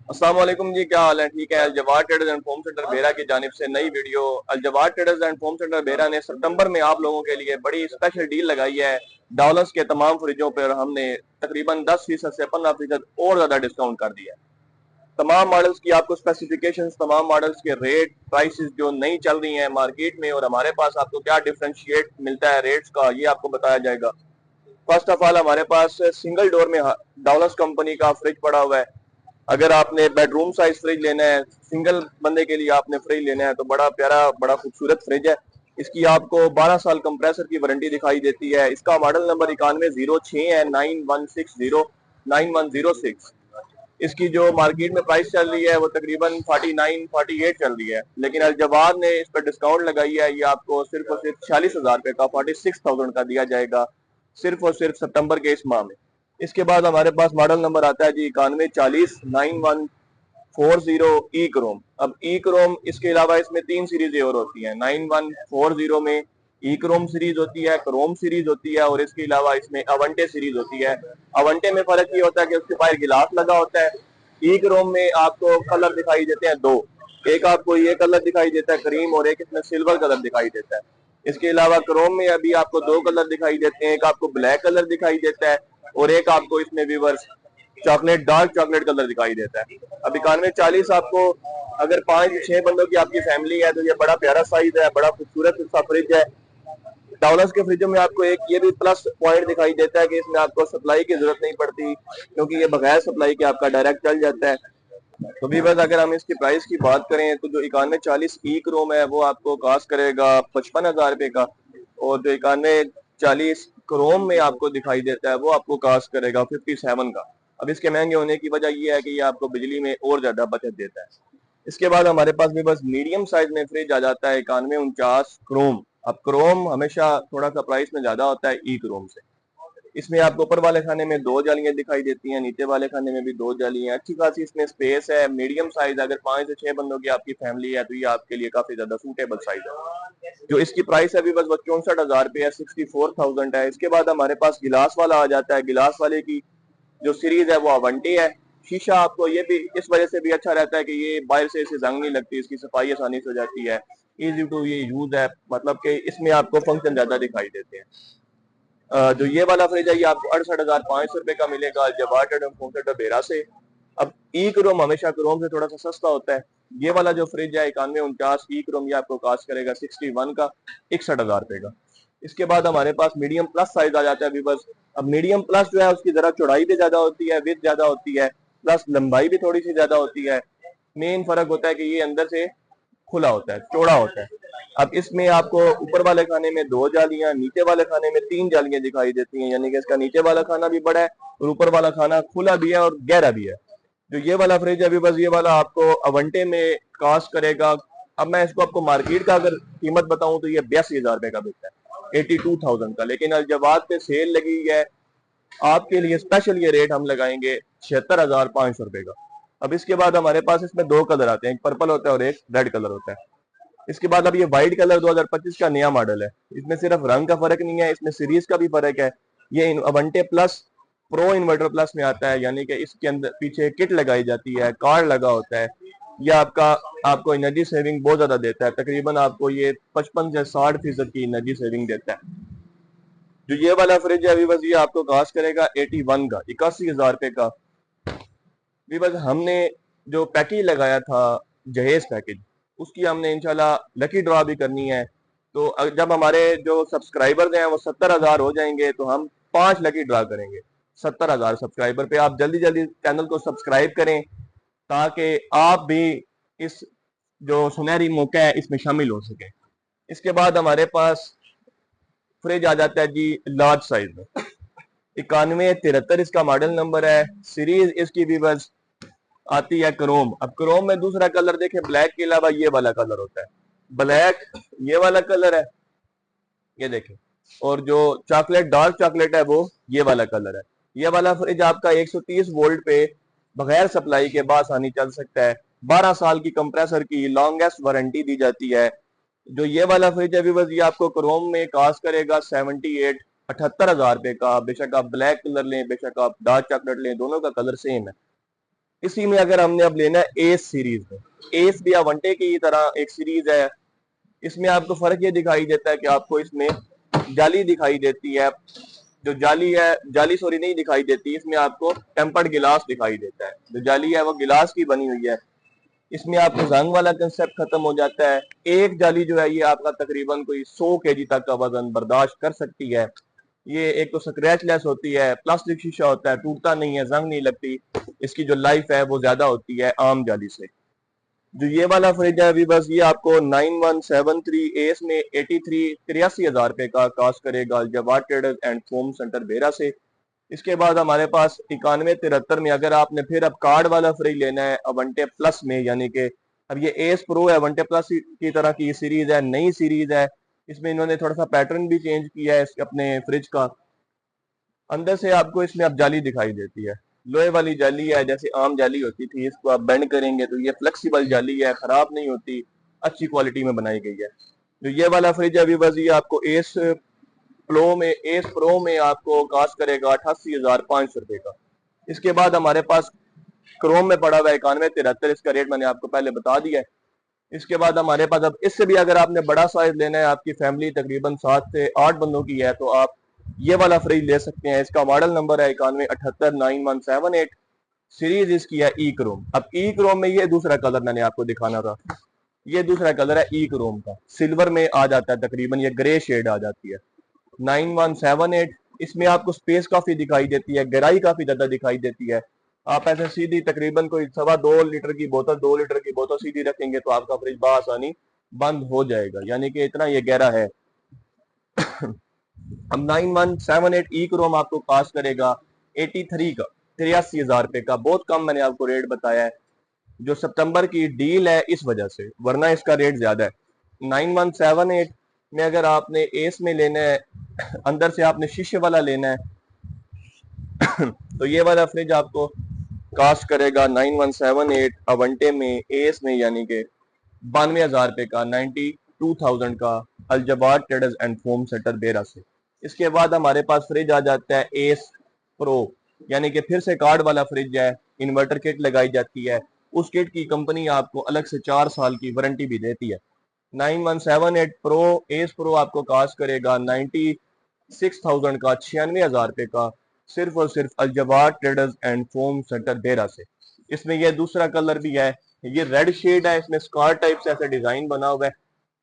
अस्सलाम वालेकुम जी, क्या हाल है? ठीक है। Aljawar traders and home centre Bera की जानिब से नई video. Aljawar traders and home centre Bera ने सितंबर में आप लोगों के लिए बड़ी स्पेशल डील लगाई है। डॉलर्स के तमाम फ्रिजों पर हमने तकरीबन 10% से 15% और ज्यादा डिस्काउंट कर दिया है। तमाम मॉडल्स की आपको स्पेसिफिकेशंस, तमाम मॉडल्स के रेट प्राइसेस जो नहीं चल रही हैं मार्केट में और हमारे पास आपको क्या डिफरेंशिएट मिलता है रेट्स का, ये आपको बताया जाएगा। फर्स्ट ऑफ ऑल हमारे पास सिंगल डोर में डॉलर्स कंपनी का फ्रिज पड़ा हुआ है। अगर आपने बेडरूम साइज फ्रिज लेना है, सिंगल बंदे के लिए आपने फ्रिज लेना है, तो बड़ा प्यारा बड़ा खूबसूरत फ्रिज है। इसकी आपको 12 साल कंप्रेसर की वारंटी दिखाई देती है। इसका मॉडल नंबर 9106 है, 9160 इसकी जो मार्केट में प्राइस चल रही है वो तकरीबन 49-48 चल रही है, लेकिन अलजवार ने इस पर डिस्काउंट लगाई है। ये आपको सिर्फ और सिर्फ 46,000 रुपए का, 46,000 का दिया जाएगा सिर्फ और सिर्फ सितंबर के इस माह में। इसके बाद हमारे पास मॉडल नंबर आता है जी 9140 ई क्रोम। अब ई क्रोम इसके अलावा इसमें 3 सीरीज और होती है। 9140 में ई क्रोम सीरीज होती है, क्रोम सीरीज होती है और इसके अलावा इसमें अवंटे सीरीज होती है। अवंटे में फर्क ये होता है कि उसके बाहर गिलास लगा होता है। ई क्रोम में आपको कलर दिखाई देते हैं दो, एक आपको ये कलर दिखाई देता है क्रीम और एक इसमें सिल्वर कलर दिखाई देता है। इसके अलावा क्रोम में अभी आपको दो कलर दिखाई देते हैं, एक आपको ब्लैक कलर दिखाई देता है और एक आपको इसमें viewers chocolate dark chocolate colour दिखाई देता है। अब 9140 आपको अगर 5-6 बंदों की आपकी फैमिली है तो ये बड़ा प्यारा साइज है, बड़ा खूबसूरत सा फ्रिज है। डॉलर्स के फ्रिजों में आपको एक ये भी प्लस पॉइंट दिखाई देता है कि इसमें आपको सप्लाई की जरूरत नहीं पड़ती, क्योंकि ये बगैर सप्लाई के आपका डायरेक्ट चल जाता है। तो भी बस अगर हम इसकी प्राइस की बात करें तो जो 9140 ई क्रोम है वो आपको कास्ट करेगा 55,000 रुपए का, और जो 9140 क्रोम में आपको दिखाई देता है वो आपको कास्ट करेगा 57 का। अब इसके महंगे होने की वजह ये है कि ये आपको बिजली में और ज्यादा बचत देता है। इसके बाद हमारे पास भी बस मीडियम साइज में फ्रिज आ जाता है 9149 क्रोम। अब क्रोम हमेशा थोड़ा सा प्राइस में ज्यादा होता है ई क्रोम से। इसमें आपको ऊपर वाले खाने में दो जालियां दिखाई देती हैं, नीचे वाले खाने में भी दो जालियां। अच्छी खासी इसमें स्पेस है, मीडियम साइज। अगर 5 से 6 बंदों की आपकी फैमिली है तो ये आपके लिए काफी ज्यादा सूटेबल साइज है। जो इसकी प्राइस है अभी बस 64,000 रुपये है, 64,000 है। इसके बाद हमारे पास गिलास वाला आ जाता है। गिलास वाले की जो सीरीज है वो अवंटी है। शीशा आपको ये भी इस वजह से भी अच्छा रहता है कि ये बाहर से इसे जंग नहीं लगती, इसकी सफाई आसानी से हो जाती है, इजी टू ये यूज है, मतलब कि इसमें आपको फंक्शन ज्यादा दिखाई देते हैं। जो ये वाला फ्रिज है ये आपको 68,500 रुपए का मिलेगा जवाटर बेरा से। अब ई क्रोम हमेशा क्रोम से थोड़ा सा सस्ता होता है। ये वाला जो फ्रिज है 9149 ई क्रोम, ये आपको कास्ट करेगा 61 का, 61,000 रुपए का। इसके बाद हमारे पास मीडियम प्लस साइज आ जाता है अभी बस। अब मीडियम प्लस जो है उसकी जरा चौड़ाई भी ज्यादा होती है, विड्थ ज्यादा होती है, प्लस लंबाई भी थोड़ी सी ज्यादा होती है। मेन फर्क होता है कि ये अंदर से खुला होता है, चौड़ा होता है। अब इसमें आपको ऊपर वाले खाने में दो जालियां, नीचे वाले खाने में 3 जालियां दिखाई देती हैं, यानी कि इसका नीचे वाला खाना भी बड़ा है और ऊपर वाला खाना खुला भी है और गहरा भी है। जो ये वाला फ्रिज है अभी बस ये वाला आपको अवंटे में कास्ट करेगा। अब मैं इसको आपको मार्केट का अगर कीमत बताऊं तो ये 82,000 रुपए का बिकता है, 82,000 का, लेकिन अलजवाद पे सेल लगी है, आपके लिए स्पेशल ये रेट हम लगाएंगे 76,500 रुपए का। अब इसके बाद हमारे पास इसमें दो कलर आते हैं, एक पर्पल होता है और एक रेड कलर होता है। इसके बाद अब ये व्हाइट कलर 2025 का नया मॉडल है। इसमें सिर्फ रंग का फर्क नहीं है, इसमें सीरीज का भी फर्क है। ये अवंटे प्लस प्रो इन्वर्टर प्लस में आता है, यानी कि इसके अंदर पीछे किट लगाई जाती है, कार्ड लगा होता है। ये आपको एनर्जी सेविंग बहुत ज्यादा देता है। तकरीबन आपको ये 55 से 60% की एनर्जी सेविंग देता है। जो ये वाला फ्रिज है अभी बस ये आपको कास्ट करेगा 81 का, 81,000 रुपए का। अभी बस हमने जो पैकेज लगाया था जहेज पैकेज, उसकी हमने इंशाल्लाह लकी ड्रॉ भी करनी है। तो जब हमारे जो सब्सक्राइबर्स हैं वो 70,000 हो जाएंगे तो हम 5 लकी ड्रॉ करेंगे। 70,000 सब्सक्राइबर पे आप जल्दी जल्दी चैनल को सब्सक्राइब करें ताकि आप भी इस जो सुनहरी मौका है इसमें शामिल हो सके। इसके बाद हमारे पास फ्रिज आ जाता है जी लार्ज साइज में, 9173 इसका मॉडल नंबर है। सीरीज इसकी भी बस आती है क्रोम। अब क्रोम में दूसरा कलर देखें, ब्लैक के अलावा ये वाला कलर होता है, ब्लैक ये वाला कलर है, ये देखें। और जो चॉकलेट डार्क चॉकलेट है वो ये वाला कलर है। ये वाला फ्रिज आपका 130 वोल्ट पे बगैर सप्लाई के बासानी चल सकता है। 12 साल की कंप्रेसर की लॉन्गेस्ट वारंटी दी जाती है। जो ये वाला फ्रिज है बस ये आपको क्रोम में कास्ट करेगा 78 हजार रुपए का। बेशक आप ब्लैक कलर लें, बेशक आप डार्क चॉकलेट लें, दोनों का कलर सेम है। इसी में अगर हमने अब लेना है एस सीरीज में, एस भी अवंटे की तरह एक सीरीज है। इसमें आपको फर्क ये दिखाई देता है कि आपको इसमें जाली दिखाई देती है, जो जाली है, जाली सॉरी नहीं दिखाई देती, इसमें आपको टेम्पर्ड गिलास दिखाई देता है। जो जाली है वो गिलास की बनी हुई है। इसमें आपको जंग वाला कंसेप्ट खत्म हो जाता है। एक जाली जो है ये आपका तकरीबन कोई 100 केजी तक का वजन बर्दाश्त कर सकती है। ये एक तो स्क्रैच लेस होती है, प्लास्टिक शीशा होता है, टूटता नहीं है, जंग नहीं लगती। इसकी जो लाइफ है वो ज्यादा होती है आम जाली से। जो ये वाला फ्रिज है अभी बस ये आपको 9173 एस में 83 रुपए का कास्ट करेगा जवाब ट्रेडर्स एंड फोम सेंटर बेरा से। इसके बाद हमारे पास 9173 में अगर आपने फिर अब कार्ड वाला फ्रिज लेना है अवंटे प्लस में, यानी कि अब ये एस प्रो है, अवंटे प्लस की तरह की सीरीज है, नई सीरीज है। इसमें इन्होंने थोड़ा सा पैटर्न भी चेंज किया है अपने फ्रिज का। अंदर से आपको इसमें अब जाली दिखाई देती है, लोहे वाली जाली है, जैसे आम जाली होती थी। इसको आप बेंड करेंगे तो ये फ्लेक्सिबल जाली है, खराब नहीं होती, अच्छी क्वालिटी में बनाई गई है। जो ये वाला फ्रिज है अभी बस ये आपको एस प्रो में आपको कास्ट करेगा 88,500 रुपए का। इसके बाद हमारे पास क्रोम में पड़ा हुआ है 9173, इसका रेट मैंने आपको पहले बता दिया है। इसके बाद हमारे पास अब इससे भी अगर आपने बड़ा साइज लेना है, आपकी फैमिली तकरीबन 7 से 8 बंदों की है, तो आप ये वाला फ्रिज ले सकते हैं। इसका मॉडल नंबर है 91789178। सीरीज इसकी है ई क्रोम। अब ई क्रोम में ये दूसरा कलर मैंने आपको दिखाना था, ये दूसरा कलर है ई क्रोम का, सिल्वर में आ जाता है, तकरीबन ये ग्रे शेड आ जाती है। 9178, इसमें आपको स्पेस काफी दिखाई देती है, गहराई काफी ज्यादा दिखाई देती है। आप ऐसे सीधी तकरीबन कोई 2.25 लीटर की बोतल, 2 लीटर की बोतल सीधी रखेंगे तो आपका फ्रिज बआसानी बंद हो जाएगा, यानी कि इतना ये गहरा है। अब 9178 ई क्रोम आपको कास्ट करेगा 83 का, 83,000 रुपए का। बहुत कम मैंने आपको रेट बताया है, जो सितंबर की डील है इस वजह से, वरना इसका रेट ज्यादा है। 9178 में अगर आपने एस में लेना है, अंदर से आपने शीशे वाला लेना है, तो ये वाला फ्रिज आपको कास्ट करेगा 9178 अवंटे में एस में, यानी कि 92,000 रुपए का, 92,000 का, अलजबार ट्रेडर्स एंड फोम सेंटर बेरा से। इसके बाद हमारे पास फ्रिज आ जाता है एस प्रो, यानी कि फिर से कार्ड वाला फ्रिज है, इन्वर्टर किट लगाई जाती है। उस किट की कंपनी आपको अलग से 4 साल की वारंटी भी देती है। 9178 प्रो एस प्रो आपको कास्ट करेगा 96,000 का, 96,000 रुपए का, सिर्फ और सिर्फ अलजबार ट्रेडर्स एंड फोम सेंटर बेरा से। इसमें यह दूसरा कलर भी है, ये रेड शेड है, इसमें स्कार टाइप से ऐसा डिजाइन बना हुआ है।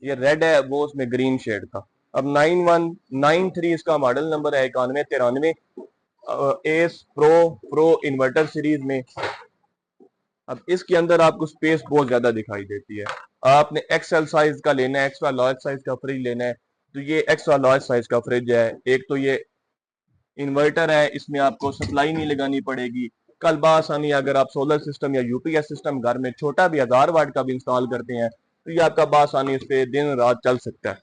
ये रेड है, वो उसमें ग्रीन शेड था। अब 9193 इसका मॉडल नंबर है 9193 S pro pro inverter series में। अब इसके अंदर आपको स्पेस बहुत ज्यादा दिखाई देती है। आपने एक्सएल साइज का लेना है, एक्स्ट्रा लार्ज साइज का फ्रिज लेना है, तो ये एक्स्ट्रा लार्ज साइज का फ्रिज है। एक तो ये इन्वर्टर है, इसमें आपको सप्लाई नहीं लगानी पड़ेगी। कल बासानी अगर आप सोलर सिस्टम या यूपीएस सिस्टम घर में छोटा भी 1000 वाट का भी इंस्टॉल करते हैं, तो ये आपका बासानी इस पे दिन रात चल सकता है।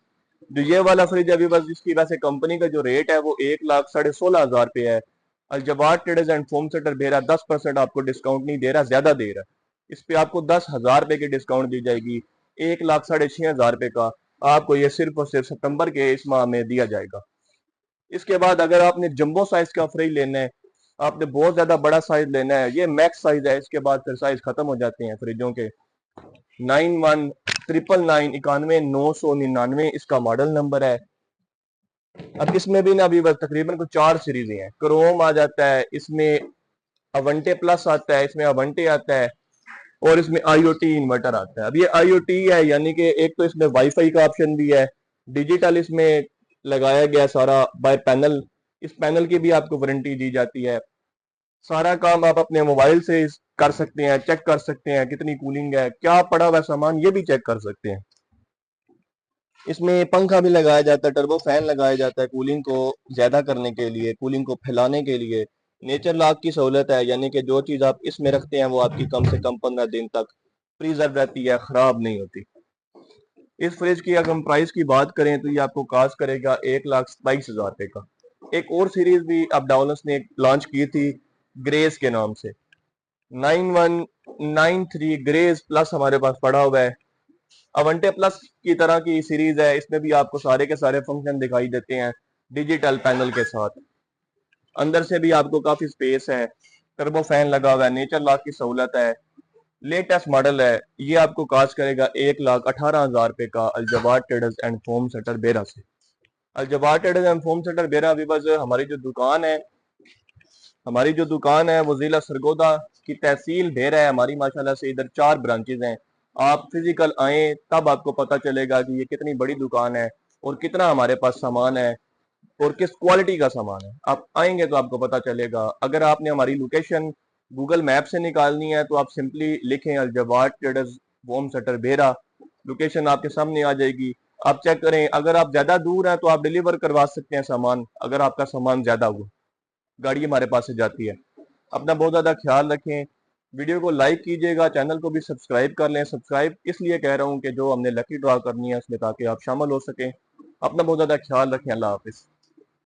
जो ये वाला फ्रिज अभी बस इसकी वैसे कंपनी का जो रेट है वो 1,16,500 रुपए है। अलजबार ट्रेडर्स एंड फोम सेंटर दे रहा है 10% आपको डिस्काउंट नहीं दे रहा, ज्यादा दे रहा है। इस पे आपको 10,000 रुपए की डिस्काउंट दी जाएगी, 1,06,500 रुपए का आपको ये सिर्फ और सिर्फ सितंबर के इस माह में दिया जाएगा। इसके बाद अगर आपने जंबो साइज का फ्रिज लेना है, आपने बहुत ज्यादा बड़ा साइज लेना है, ये मैक्स साइज है, इसके बाद फिर साइज खत्म हो जाते हैं फ्रिजों के। 91,999 इसका मॉडल नंबर है। अब इसमें भी ना अभी बस तकरीबन कुछ 4 सीरीज हैं। क्रोम आ जाता है, इसमें अवंटे प्लस आता है, इसमें अवंटे आता है, और इसमें आईओटी इन्वर्टर आता है। अब ये आईओटी है, यानी कि एक तो इसमें वाईफाई का ऑप्शन भी है, डिजिटल इसमें लगाया गया सारा बाय पैनल। इस पैनल की भी आपको वारंटी दी जाती है। सारा काम आप अपने मोबाइल से कर सकते हैं, चेक कर सकते हैं कितनी कूलिंग है, क्या पड़ा हुआ सामान ये भी चेक कर सकते हैं। इसमें पंखा भी लगाया जाता है, टर्बो फैन लगाया जाता है कूलिंग को ज्यादा करने के लिए, कूलिंग को फैलाने के लिए। नेचर लॉक की सहूलत है, यानी कि जो चीज आप इसमें रखते हैं वो आपकी कम से कम 15 दिन तक प्रिजर्व रहती है, खराब नहीं होती। इस फ्रिज की अगर हम प्राइस की बात करें तो ये आपको कास्ट करेगा 1,22,000 रुपए का। एक और सीरीज भी अब डाउनस ने लॉन्च की थी ग्रेस के नाम से, 9193 ग्रेस प्लस हमारे पास पड़ा हुआ है। अवंटे प्लस की तरह की सीरीज है, इसमें भी आपको सारे के सारे फंक्शन दिखाई देते हैं डिजिटल पैनल के साथ। अंदर से भी आपको काफी स्पेस है। टर्बो फैन लगा हुआ है, नेचर लॉक की सहूलत है, लेटेस्ट मॉडल है। ये आपको कास्ट करेगा 1,18,000 रुपए का अल-जवाद ट्रेडर्स एंड फोम सेटर बेरा से। अल-जवाद ट्रेडर्स एंड फोम सेटर बेरा अभी बस हमारी जो दुकान है वो जिला सरगोदा की तहसील भेरा है हमारी। माशाल्लाह से इधर 4 ब्रांचेज हैं। आप फिजिकल आए तब आपको पता चलेगा कि ये कितनी बड़ी दुकान है और कितना हमारे पास सामान है और किस क्वालिटी का सामान है। आप आएंगे तो आपको पता चलेगा। अगर आपने हमारी लोकेशन गूगल मैप से निकालनी है तो आप सिंपली लिखें अल-जवाद ट्रेडर्स फोम सेटर बेरा, लोकेशन आपके सामने आ जाएगी। आप चेक करें, अगर आप ज्यादा दूर हैं तो आप डिलीवर करवा सकते हैं सामान। अगर आपका सामान ज्यादा हुआ, गाड़ी हमारे पास से जाती है। अपना बहुत ज्यादा ख्याल रखें। वीडियो को लाइक कीजिएगा, चैनल को भी सब्सक्राइब कर लें। सब्सक्राइब इसलिए कह रहा हूं कि जो हमने लकी ड्रॉ करनी है उसमें, ताकि आप शामिल हो सकें। अपना बहुत ज्यादा ख्याल रखें। अल्लाह हाफिज।